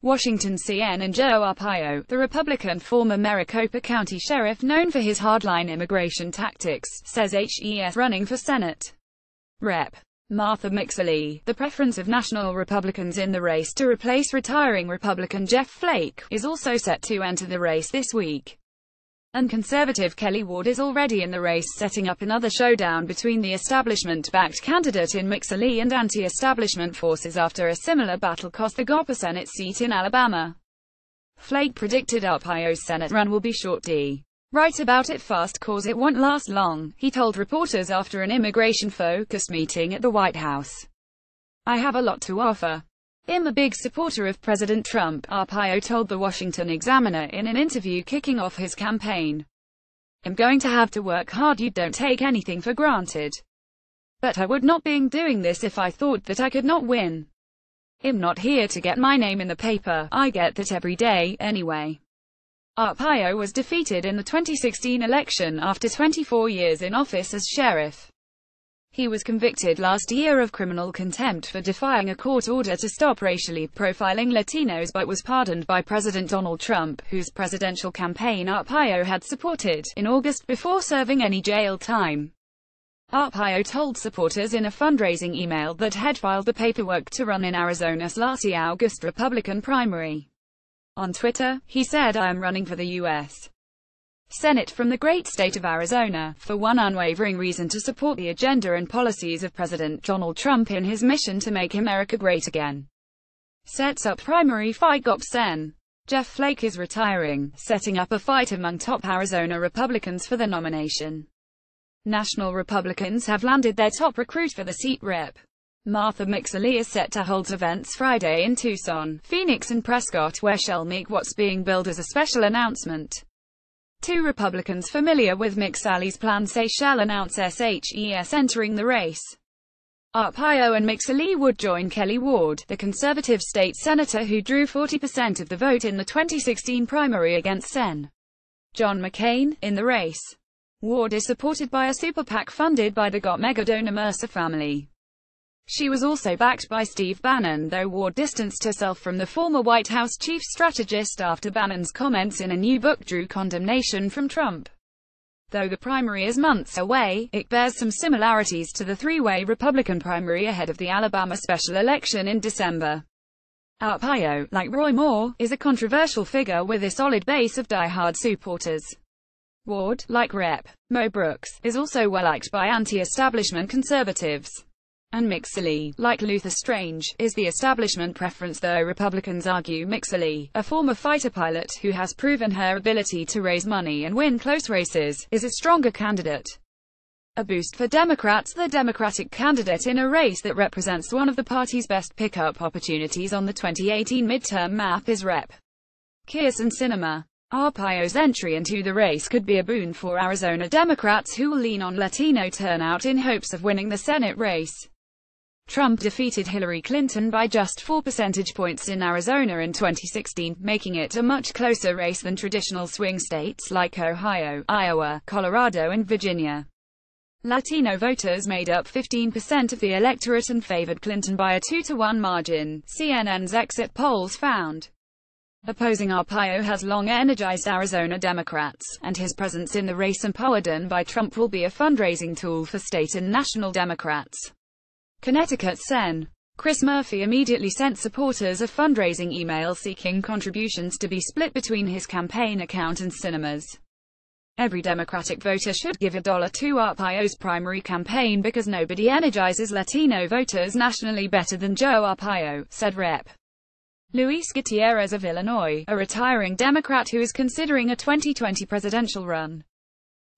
Washington CNN. Joe Arpaio, the Republican former Maricopa County sheriff known for his hardline immigration tactics, says he's running for Senate. Rep. Martha McSally, the preference of national Republicans in the race to replace retiring Republican Jeff Flake, is also set to enter the race this week. And conservative Kelly Ward is already in the race, setting up another showdown between the establishment-backed candidate in McSally and anti-establishment forces after a similar battle cost the GOP a Senate seat in Alabama. Flake predicted Arpaio's Senate run will be short. Write about it fast cause it won't last long, he told reporters after an immigration-focused meeting at the White House. I have a lot to offer. I'm a big supporter of President Trump, Arpaio told the Washington Examiner in an interview kicking off his campaign. I'm going to have to work hard. You don't take anything for granted. But I would not be doing this if I thought that I could not win. I'm not here to get my name in the paper, I get that every day, anyway. Arpaio was defeated in the 2016 election after 24 years in office as sheriff. He was convicted last year of criminal contempt for defying a court order to stop racially profiling Latinos but was pardoned by President Donald Trump, whose presidential campaign Arpaio had supported, in August before serving any jail time. Arpaio told supporters in a fundraising email that had filed the paperwork to run in Arizona's last August Republican primary. On Twitter, he said, I am running for the U.S. Senate from the great state of Arizona, for one unwavering reason: to support the agenda and policies of President Donald Trump in his mission to make America great again. Sets up primary fight. GOP Sen. Jeff Flake is retiring, setting up a fight among top Arizona Republicans for the nomination. National Republicans have landed their top recruit for the seat. Rep. Martha McSally is set to hold events Friday in Tucson, Phoenix and Prescott where she'll make what's being billed as a special announcement. Two Republicans familiar with McSally's plan say she'll announce SHES entering the race. Arpaio and McSally would join Kelly Ward, the conservative state senator who drew 40% of the vote in the 2016 primary against Sen. John McCain, in the race. Ward is supported by a super PAC funded by the GOP megadonor Mercer family. She was also backed by Steve Bannon, though Ward distanced herself from the former White House chief strategist after Bannon's comments in a new book drew condemnation from Trump. Though the primary is months away, it bears some similarities to the three-way Republican primary ahead of the Alabama special election in December. Arpaio, like Roy Moore, is a controversial figure with a solid base of die-hard supporters. Ward, like Rep. Mo Brooks, is also well-liked by anti-establishment conservatives. And McSally, like Luther Strange, is the establishment preference, though Republicans argue McSally, a former fighter pilot who has proven her ability to raise money and win close races, is a stronger candidate. A boost for Democrats. The Democratic candidate in a race that represents one of the party's best pickup opportunities on the 2018 midterm map is Rep. Kyrsten Sinema. Arpaio's entry into the race could be a boon for Arizona Democrats who will lean on Latino turnout in hopes of winning the Senate race. Trump defeated Hillary Clinton by just 4 percentage points in Arizona in 2016, making it a much closer race than traditional swing states like Ohio, Iowa, Colorado and Virginia. Latino voters made up 15% of the electorate and favored Clinton by a 2-to-1 margin, CNN's exit polls found. Opposing Arpaio has long energized Arizona Democrats, and his presence in the race empowered by Trump will be a fundraising tool for state and national Democrats. Connecticut Sen. Chris Murphy immediately sent supporters a fundraising email seeking contributions to be split between his campaign account and Sinema's. Every Democratic voter should give $1 to Arpaio's primary campaign because nobody energizes Latino voters nationally better than Joe Arpaio, said Rep. Luis Gutierrez of Illinois, a retiring Democrat who is considering a 2020 presidential run.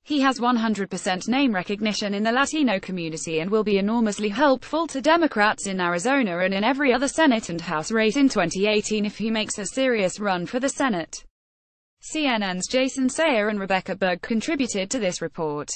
He has 100% name recognition in the Latino community and will be enormously helpful to Democrats in Arizona and in every other Senate and House race in 2018 if he makes a serious run for the Senate. CNN's Jason Sayer and Rebecca Berg contributed to this report.